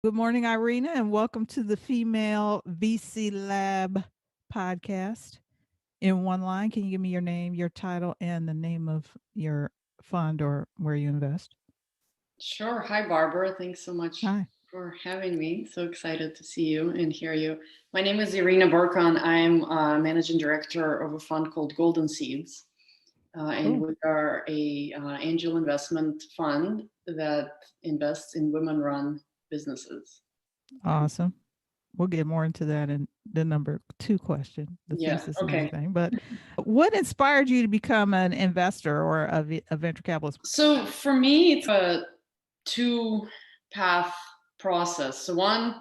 Good morning, Irina, and welcome to the Female VC Lab podcast. In one line, can you give me your name, your title, and the name of your fund or where you invest? Sure. Hi, Barbara. Thanks so much Hi. for having me. So excited to see you and hear you. My name is Irina Berkon. I'm managing director of a fund called Goldenseeds, and Cool. we are a angel investment fund that invests in women-run businesses. Awesome. We'll get more into that in the number two question, the Yeah. thesis and Okay. everything. But what inspired you to become an investor or a venture capitalist? So for me, it's a two-path process. So one,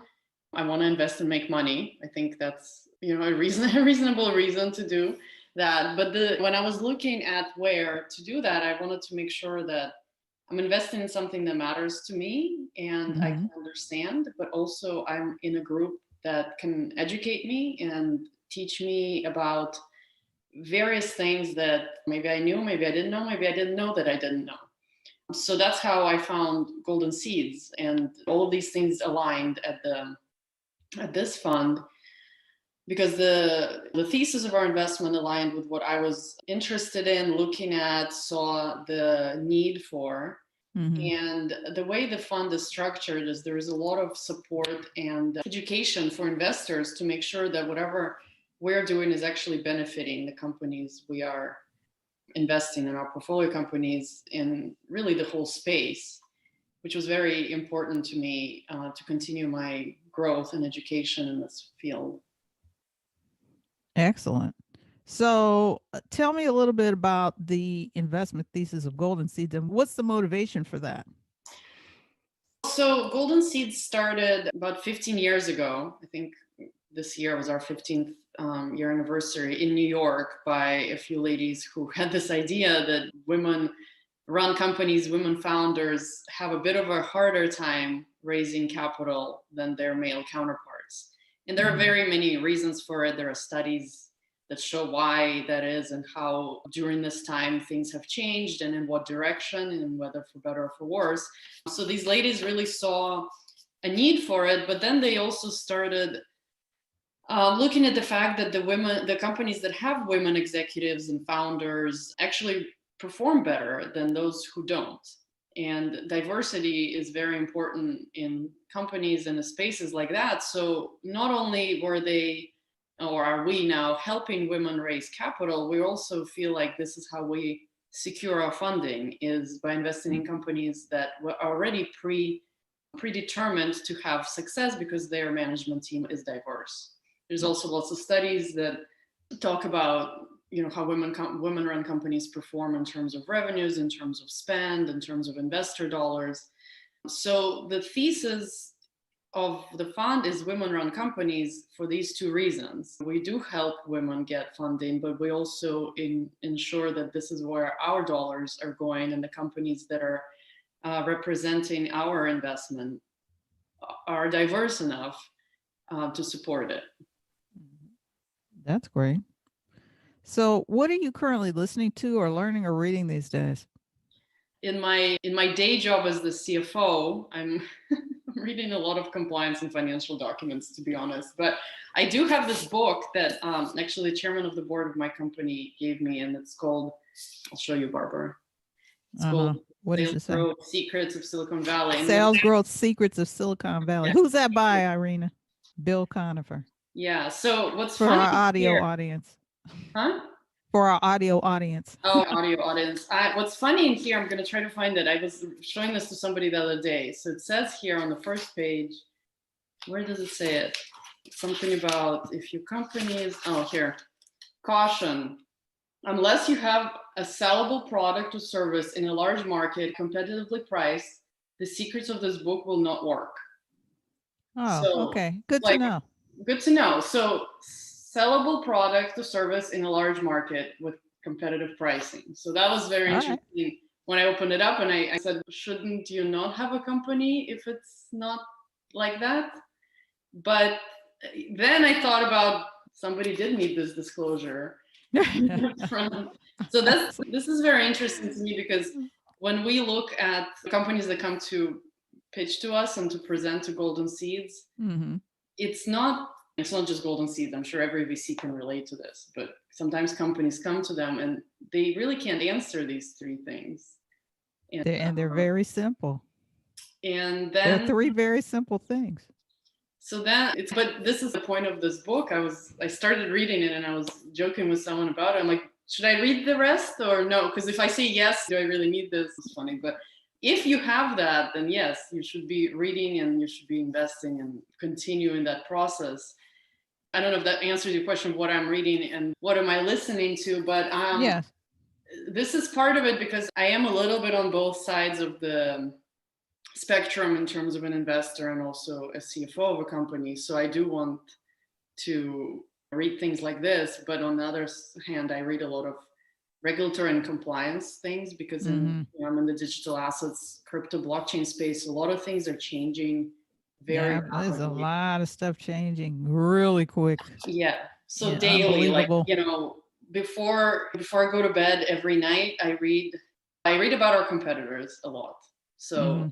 I want to invest and make money. I think that's a reason, a reasonable reason to do that. But when I was looking at where to do that, I wanted to make sure that I'm investing in something that matters to me and I Mm-hmm. can understand, but also I'm in a group that can educate me and teach me about various things that maybe I knew, maybe I didn't know, maybe I didn't know that I didn't know. So that's how I found Goldenseeds, and all of these things aligned at this fund because the thesis of our investment aligned with what I was interested in, looking at, saw the need for. Mm-hmm. And the way the fund is structured is there is a lot of support and education for investors to make sure that whatever we're doing is actually benefiting the companies we are investing in, our portfolio companies, in really the whole space, which was very important to me to continue my growth and education in this field. Excellent. So tell me a little bit about the investment thesis of Golden Seeds and what's the motivation for that? So Goldenseeds started about 15 years ago. I think this year was our 15th year anniversary in New York by a few ladies who had this idea that women run companies, women founders have a bit of a harder time raising capital than their male counterparts. And there are Mm-hmm. very many reasons for it. There are studies that show why that is and how during this time things have changed and in what direction and whether for better or for worse. So these ladies really saw a need for it, but then they also started looking at the fact that the companies that have women executives and founders actually perform better than those who don't. And diversity is very important in companies and spaces like that. So not only were they, or are we now helping women raise capital, we also feel like this is how we secure our funding, is by investing in companies that were already predetermined to have success because their management team is diverse. There's also lots of studies that talk about how women-run companies perform in terms of revenues, in terms of spend, in terms of investor dollars. So the thesis of the fund is women-run companies for these two reasons. We do help women get funding, but we also ensure that this is where our dollars are going, and the companies that are representing our investment are diverse enough to support it. That's great. So, what are you currently listening to or learning or reading these days? In my day job as the CFO, I'm reading a lot of compliance and financial documents, to be honest. But I do have this book that actually the chairman of the board of my company gave me, and it's called, I'll show you, Barbara. It's Uh huh. called What does Sales it say? Growth Secrets of Silicon Valley. And Sales Growth Secrets of Silicon Valley. yeah, Who's that by, Irina? Bill Conifer. yeah. So what's For funny our audio here, audience. huh? For our audio audience. Oh, audio audience. What's funny in here, I'm going to try to find it. I was showing this to somebody the other day. So it says here on the first page, where does it say it? Something about if your company is, oh, here. Caution. Unless you have a sellable product or service in a large market, competitively priced, the secrets of this book will not work. Oh, So, okay. Good to like, know. good to know. So, sellable product or service in a large market with competitive pricing. So that was very All right. interesting when I opened it up, and I said, shouldn't you not have a company if it's not like that? But then I thought about somebody did need this disclosure. So this is very interesting to me because when we look at companies that come to pitch to us and to present to Goldenseeds, Mm-hmm. it's not just Goldenseeds. I'm sure every VC can relate to this, but sometimes companies come to them and they really can't answer these three things. They're very simple. And There are then three very simple things. so that it's but this is the point of this book. I started reading it and I was joking with someone about it. I'm like, should I read the rest or no? Because if I say yes, do I really need this? It's funny. But if you have that, then yes, you should be reading and you should be investing and continuing that process. I don't know if that answers your question of what I'm reading and what am I listening to, but Yes. this is part of it because I am a little bit on both sides of the spectrum in terms of an investor and also a CFO of a company. So I do want to read things like this, but on the other hand, I read a lot of regulatory and compliance things because I'm in the digital assets, crypto, blockchain space. A lot of things are changing very Yeah, there's a rapidly. lot of stuff changing really quick. Yeah. So Yeah, daily, like, unbelievable. before I go to bed every night, I read about our competitors a lot. So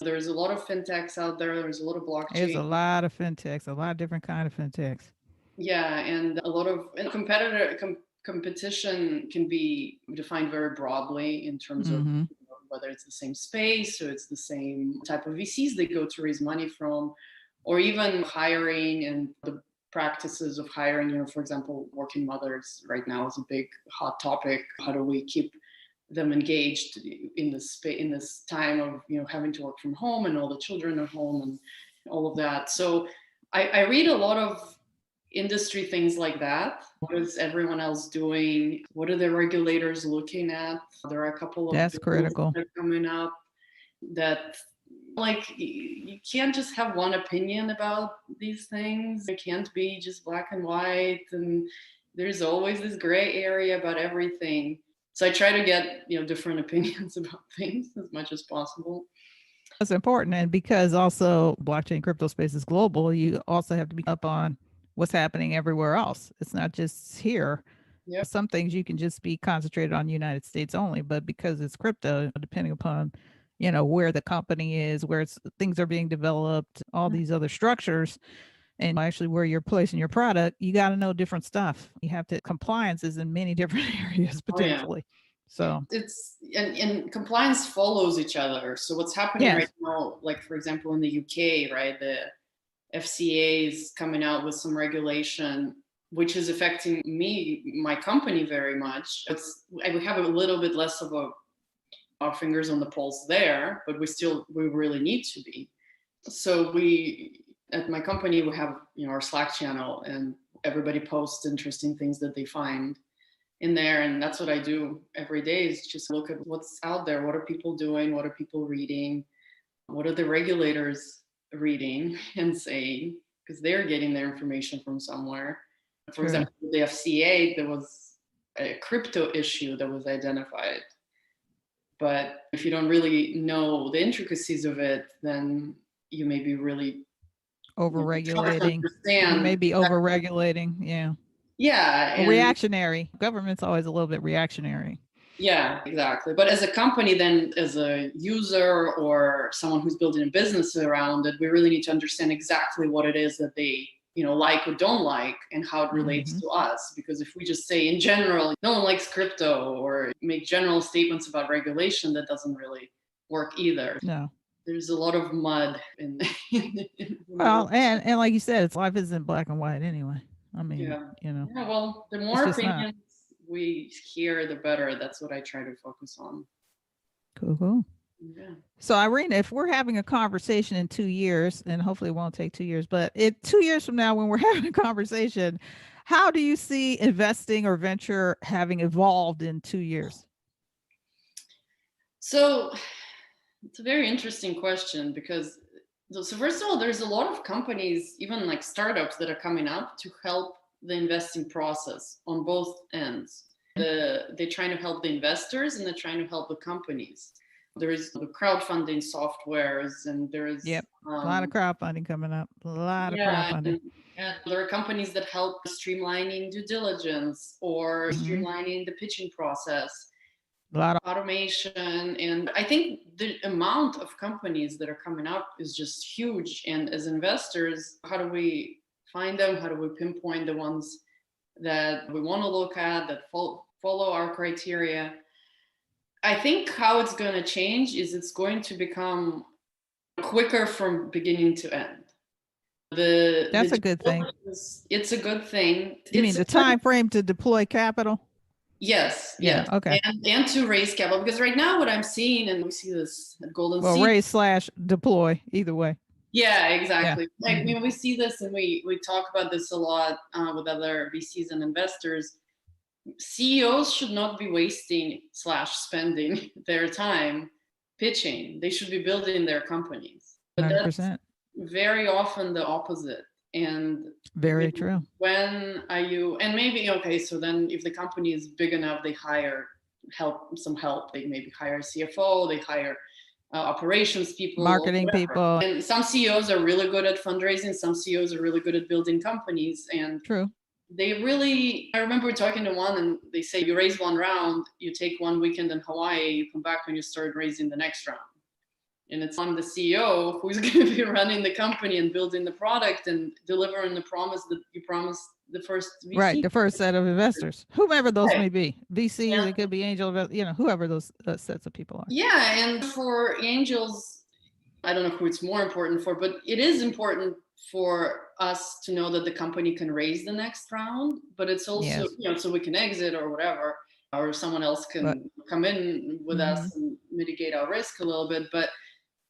there's a lot of fintechs out there. There's a lot of There's blockchain. a lot of fintechs, a lot of different kind of fintechs. Yeah, and a lot of competition can be defined very broadly in terms of whether it's the same space or it's the same type of VCs they go to raise money from, or even hiring and the practices of hiring. For example, working mothers right now is a big hot topic. How do we keep them engaged in this time of having to work from home and all the children at home and all of that? So I read a lot of industry things like that. What is everyone else doing? What are the regulators looking at? There are a couple of That's critical. that are coming up that, like, you can't just have one opinion about these things. It can't be just black and white, and there's always this gray area about everything. So I try to get different opinions about things as much as possible. That's important. And because also blockchain crypto space is global, you also have to be up on what's happening everywhere else. It's not just here. Yep. Some things you can just be concentrated on the United States only, but because it's crypto, depending upon where the company is, where things are being developed, all these other structures, and actually where you're placing your product, you got to know different stuff. You have to compliances in many different areas potentially. So it's and compliance follows each other. So what's happening right now, like for example in the UK, right, the FCA is coming out with some regulation which is affecting my company very much. We have a little bit less of our fingers on the pulse there, but we really need to be. So at my company we have our Slack channel, and everybody posts interesting things that they find in there, and that's what I do every day, is just look at what's out there. What are people doing? What are people reading? What are the regulators reading and saying? Because they're getting their information from somewhere. For example, the FCA, there was a crypto issue that was identified, but if you don't really know the intricacies of it, then you may be really overregulating. You may be overregulating. Yeah. Reactionary. Government's always a little bit reactionary. Yeah, exactly. But as a company, then as a user or someone who's building a business around it, we really need to understand exactly what it is that they like or don't like and how it relates to us. Because if we just say in general, no one likes crypto, or make general statements about regulation, that doesn't really work either. No. There's a lot of mud in well, and like you said, life isn't black and white anyway. I mean, Yeah, well, the more opinions we hear, the better. That's what I try to focus on. Cool. Yeah. So Irina, if we're having a conversation in 2 years, and hopefully it won't take 2 years, but 2 years from now when we're having a conversation, how do you see investing or venture having evolved in 2 years? So it's a very interesting question, because so first of all, there's a lot of companies, even like startups, that are coming up to help the investing process on both ends. They're trying to help the investors and they're trying to help the companies. There is the crowdfunding softwares, and there is a lot of crowdfunding coming up. A lot of crowdfunding. And there are companies that help streamlining due diligence or streamlining the pitching process. A lot of automation. And I think the amount of companies that are coming up is just huge. And as investors, how do we find them? How do we pinpoint the ones that we want to look at, that follow our criteria? I think how it's going to change is it's going to become quicker from beginning to end. That's a good thing. It's a good thing. You mean the time frame to deploy capital? Yes, Yeah, yes. okay. And to raise capital, because right now what I'm seeing, and we see this at Goldenseeds. Well, raise / deploy, either way. Yeah, exactly. Yeah. Like, we see this, and we talk about this a lot with other VCs and investors. CEOs should not be wasting / spending their time pitching. They should be building their companies. But 100%. that's very often the opposite. And very true. When are you, and maybe, okay, so then if the company is big enough, they hire some help. They maybe hire a CFO, they hire operations people, marketing people. And some CEOs are really good at fundraising. Some CEOs are really good at building companies. And true. They really, I remember talking to one, and they say, you raise one round, you take 1 weekend in Hawaii, you come back when you start raising the next round. And it's on the CEO who's going to be running the company and building the product and delivering the promise that you promised the first VC. Right, the first set of investors, whomever those may be. VC, it could be angel, whoever those sets of people are. Yeah, and for angels, I don't know who it's more important for, but it is important for us to know that the company can raise the next round, but it's also, so we can exit or whatever, or someone else can come in with us and mitigate our risk a little bit. But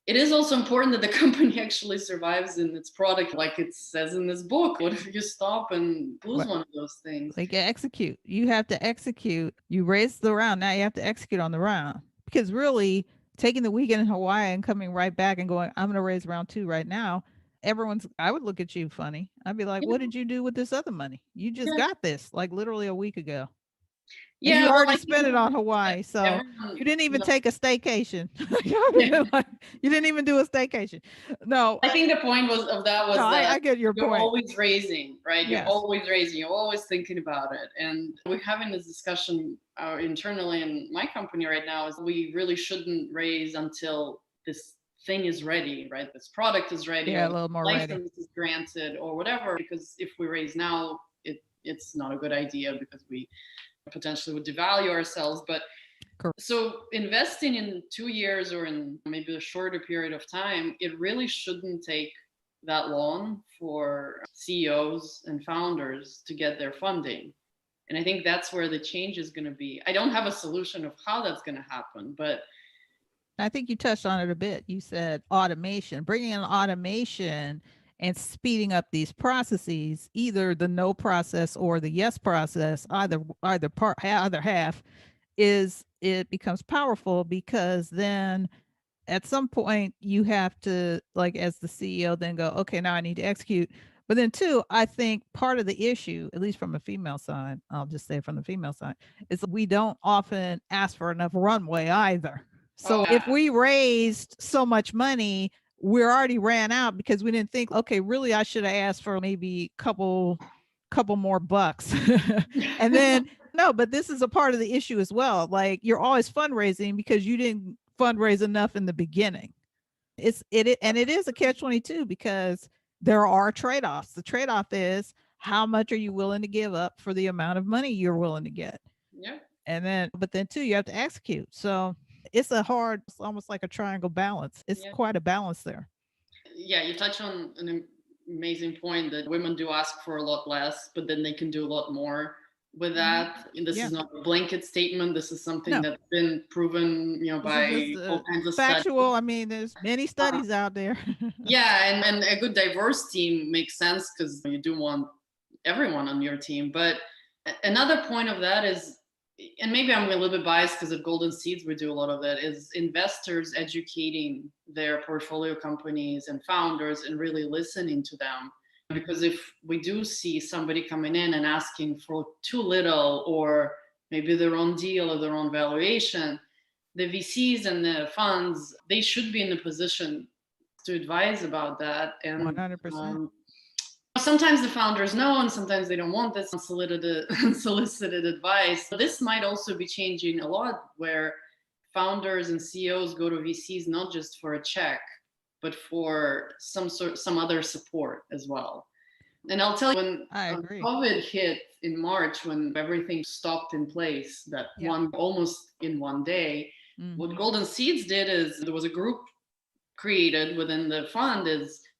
it is also important that the company actually survives in its product, like it says in this book. What if you stop and lose one of those things? Like execute. You have to execute. You raise the round. Now you have to execute on the round. Because really, taking the weekend in Hawaii and coming right back and going, I'm going to raise round 2 right now. I would look at you funny. I'd be like, what did you do with this other money? You just got this like literally a week ago. Yeah, and you already spent it on Hawaii, so you didn't even take a staycation. You didn't even do a staycation. No, I think the point of that was that I get your you're point. always raising, right? You're always raising. You're always thinking about it. And we're having this discussion internally in my company right now. Is we really shouldn't raise until this thing is ready, right? This product is ready, a little more license is granted, or whatever. Because if we raise now, it's not a good idea because we potentially would devalue ourselves. But so investing in 2 years or in maybe a shorter period of time, it really shouldn't take that long for CEOs and founders to get their funding. And I think that's where the change is going to be. I don't have a solution of how that's going to happen, but I think you touched on it a bit. You said automation, bringing in automation and speeding up these processes, either the no process or the yes process, either half, it becomes powerful, because then at some point you have to, like, as the CEO, then go, okay, now I need to execute. But then too, I think part of the issue, at least from a female side, I'll just say from the female side, is that we don't often ask for enough runway either. So if we raised so much money, we already ran out because we didn't think, okay, really, I should have asked for maybe couple more bucks. And then, no, but this is a part of the issue as well. Like, you're always fundraising because you didn't fundraise enough in the beginning. And it is a catch-22 because there are trade-offs. The trade-off is, how much are you willing to give up for the amount of money you're willing to get? Yeah. And then, but then too, you have to execute. So it's almost like a triangle balance. It's quite a balance there. Yeah, you touch on an amazing point that women do ask for a lot less, but then they can do a lot more with that. And this is not a blanket statement. This is something that's been proven, by all kinds of factual studies. I mean, there's many studies out there. Yeah, and a good diverse team makes sense because you do want everyone on your team. But another point of that is, and maybe I'm a little bit biased because at Goldenseeds we do a lot of that, is investors educating their portfolio companies and founders and really listening to them. Because if we do see somebody coming in and asking for too little, or maybe their own deal or their own valuation, the VCs and the funds, they should be in a position to advise about that. And 100%. sometimes the founders know and sometimes they don't want this unsolicited advice. This might also be changing a lot, where founders and CEOs go to VCs not just for a check, but for some other support as well. And I'll tell you, when I agree. COVID hit in March, when everything stopped in place, that almost in one day, what Golden Seeds did is there was a group created within the fund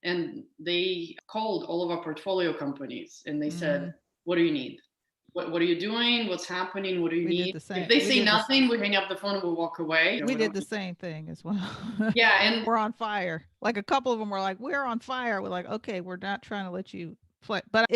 and they called all of our portfolio companies and they said, what do you need? What are you doing? What's happening? What do you need? If they say nothing, we hang up the phone and we walk away. We did the same thing as well. Yeah. And we're on fire. Like a couple of them were like, we're on fire. We're like, okay, we're not trying to let you play. But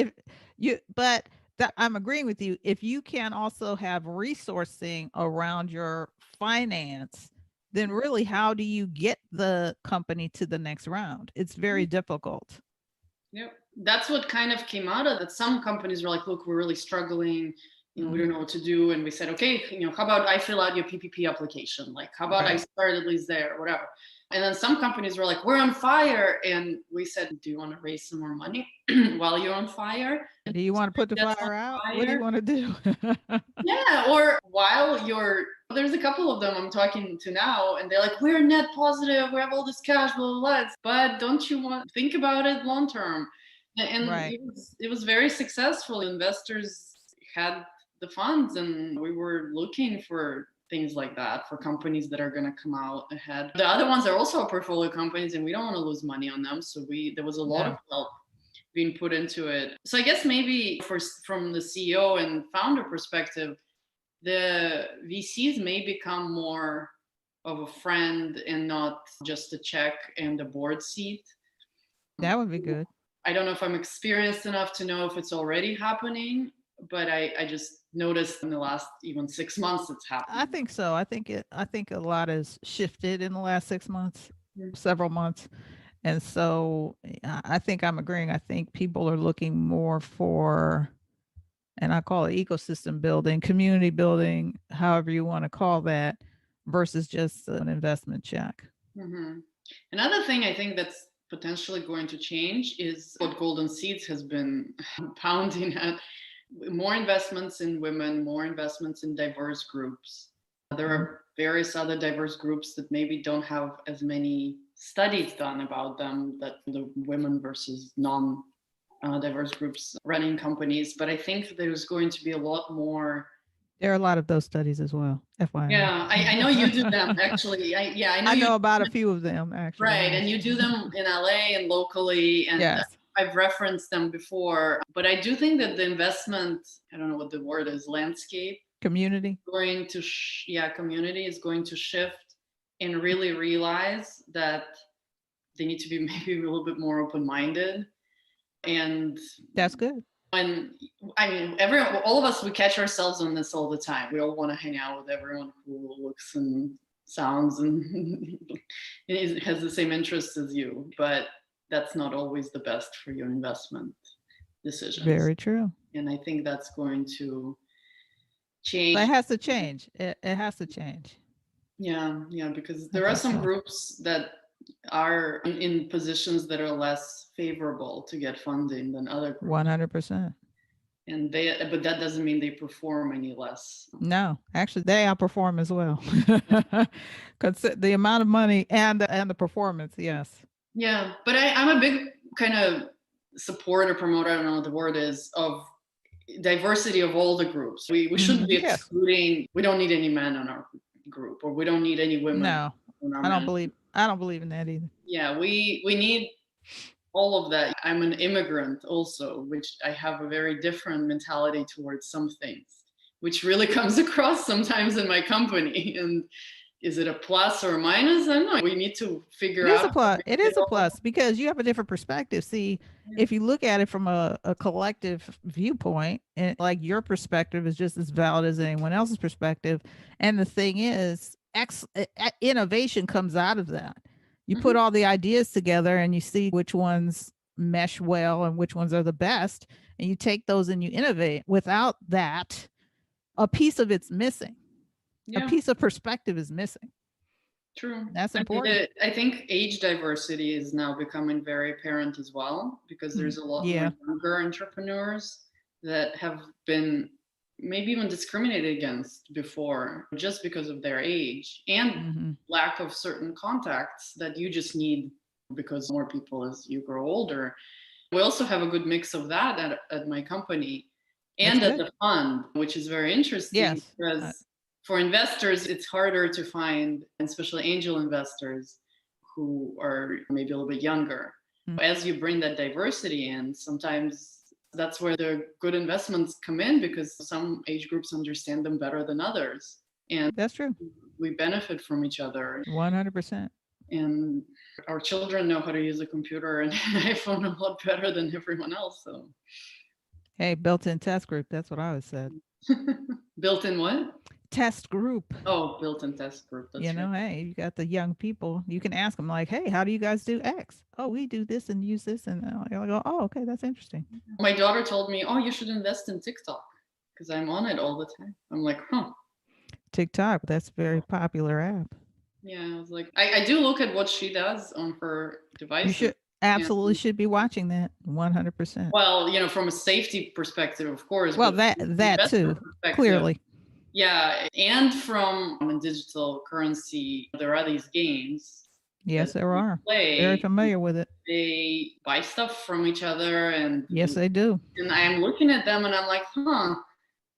I'm agreeing with you. If you can also have resourcing around your finance, then really how do you get the company to the next round? It's very difficult. Yep. That's what kind of came out of that. Some companies were like, look, we're really struggling. We don't know what to do. And we said, okay, how about I fill out your PPP application? Like, how about I start at least there, or whatever. And then some companies were like, we're on fire. And we said, do you want to raise some more money while you're on fire? Do you want to put the fire out? What do you want to do? Yeah. Or while there's a couple of them I'm talking to now, and they're like, we're net positive. We have all this cash, blah, blah, blah. But don't you want to think about it long term? And it was very successful. Investors had the funds, and we were looking for things like that for companies that are going to come out ahead. The other ones are also portfolio companies, and we don't want to lose money on them. So there was a lot of help being put into it. So I guess maybe from the CEO and founder perspective, the VCs may become more of a friend and not just a check and a board seat. That would be good. I don't know if I'm experienced enough to know if it's already happening, but I just noticed in the last even 6 months it's happening. I think so. I think a lot has shifted in the last 6 months, several months. And so I think I'm agreeing. I think people are looking more for, and I call it ecosystem building, community building, however you want to call that, versus just an investment check. Another thing I think that's potentially going to change is what Golden Seeds has been pounding at: more investments in women, more investments in diverse groups. There are various other diverse groups that maybe don't have as many studies done about them, that the women versus non-diverse groups running companies. But I think there's going to be a lot more. There are a lot of those studies as well, FYI. Yeah, I know you do them, actually. I know about a few of them, actually. Right, and you do them in LA and locally, and I've referenced them before. But I do think that the investment, I don't know what the word is, landscape? Community? Community is going to shift and really realize that they need to be maybe a little bit more open-minded. And that's good. And I mean, all of us, we catch ourselves on this all the time. We all want to hang out with everyone who looks and sounds and has the same interests as you, but that's not always the best for your investment decisions. Very true. And I think that's going to change. It has to change. It has to change. Yeah, because there are some groups that are in positions that are less favorable to get funding than other groups. 100%. But that doesn't mean they perform any less. No, actually they outperform as well. The amount of money and the performance, yes. Yeah, but I'm a big kind of supporter, promoter, I don't know what the word is, of diversity of all the groups. We shouldn't be excluding, we don't need any men on our group, or we don't need any women. No, I don't believe in that either. Yeah, we need all of that. I'm an immigrant also, which I have a very different mentality towards some things, which really comes across sometimes in my company. And is it a plus or a minus? I don't know. We need to figure out. It is a plus because you have a different perspective. See, if you look at it from a collective viewpoint, and like your perspective is just as valid as anyone else's perspective. And the thing is, innovation comes out of that. You put all the ideas together and you see which ones mesh well and which ones are the best. And you take those and you innovate. Without that, a piece of it's missing. A piece of perspective is missing. True. That's I mean, important. I think age diversity is now becoming very apparent as well, because there's a lot more Yeah. younger entrepreneurs that have been maybe even discriminated against before just because of their age and Mm-hmm. lack of certain contacts that you just need because more people as you grow older. We also have a good mix of that at my company That's and at good. the fund, which is very interesting Yes. because for investors, it's harder to find, especially angel investors who are maybe a little bit younger. Mm. As you bring that diversity in, sometimes that's where the good investments come in because some age groups understand them better than others. And That's true. we benefit from each other. 100%. And our children know how to use a computer and an iPhone a lot better than everyone else. So, Hey, built-in test group. That's what I always said. built-in what? Test group. Oh, built-in test group. That's right. Hey, you got the young people. You can ask them like, "Hey, how do you guys do X? Oh, we do this and use this." And I go, "Oh, okay, that's interesting." My daughter told me, "Oh, you should invest in TikTok because I'm on it all the time." I'm like, "Huh." TikTok, that's a very popular app. Yeah, I was like, I do look at what she does on her You devices. should absolutely should be watching that 100%. Well, from a safety perspective, of course, Well, but that from an that too, investment perspective, clearly. yeah, and from a digital currency, there are these games that Yes, there we are. Very play. familiar with it. They buy stuff from each other, Yes, they do. and I'm looking at them and I'm like, huh,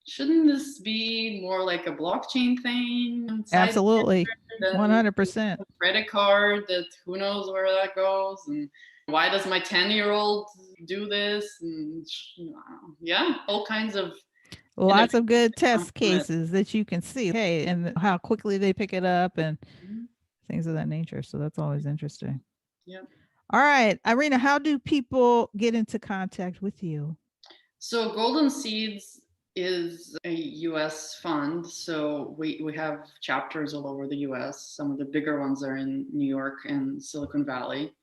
shouldn't this be more like a blockchain thing inside Absolutely. there than 100%. a credit card that who knows where that goes? And why does my 10-year-old do this? And yeah, all kinds of Lots of good test innovation. cases that you can see. Hey, and how quickly they pick it up and Mhm. things of that nature. So that's always interesting. Yeah. All right, Irina, how do people get into contact with you? So Golden Seeds is a US fund. So we have chapters all over the US. Some of the bigger ones are in New York and Silicon Valley.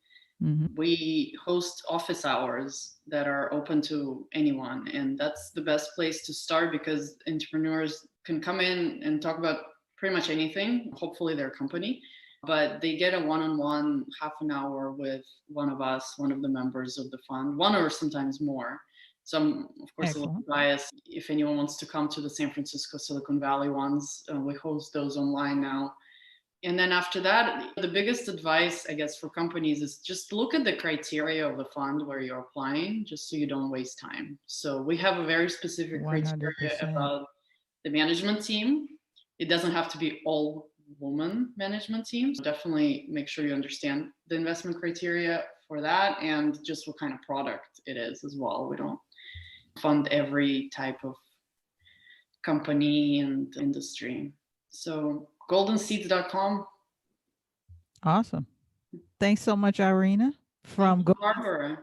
Mm-hmm. We host office hours that are open to anyone. And that's the best place to start because entrepreneurs can come in and talk about pretty much anything, hopefully their company. But they get a one-on-one half an hour with one of us, one of the members of the fund, one or sometimes more. So I'm, of course, a little Excellent. biased. If anyone wants to come to the San Francisco Silicon Valley ones, we host those online now. And then after that, the biggest advice, I guess, for companies is just look at the criteria of the fund where you're applying, just so you don't waste time. So we have a very specific criteria 100%. about the management team. It doesn't have to be all woman management teams. Definitely make sure you understand the investment criteria for that and just what kind of product it is as well. We don't fund every type of company and industry. So goldenseeds.com. Awesome. Thanks so much, Irina. Thank From you, Barbara.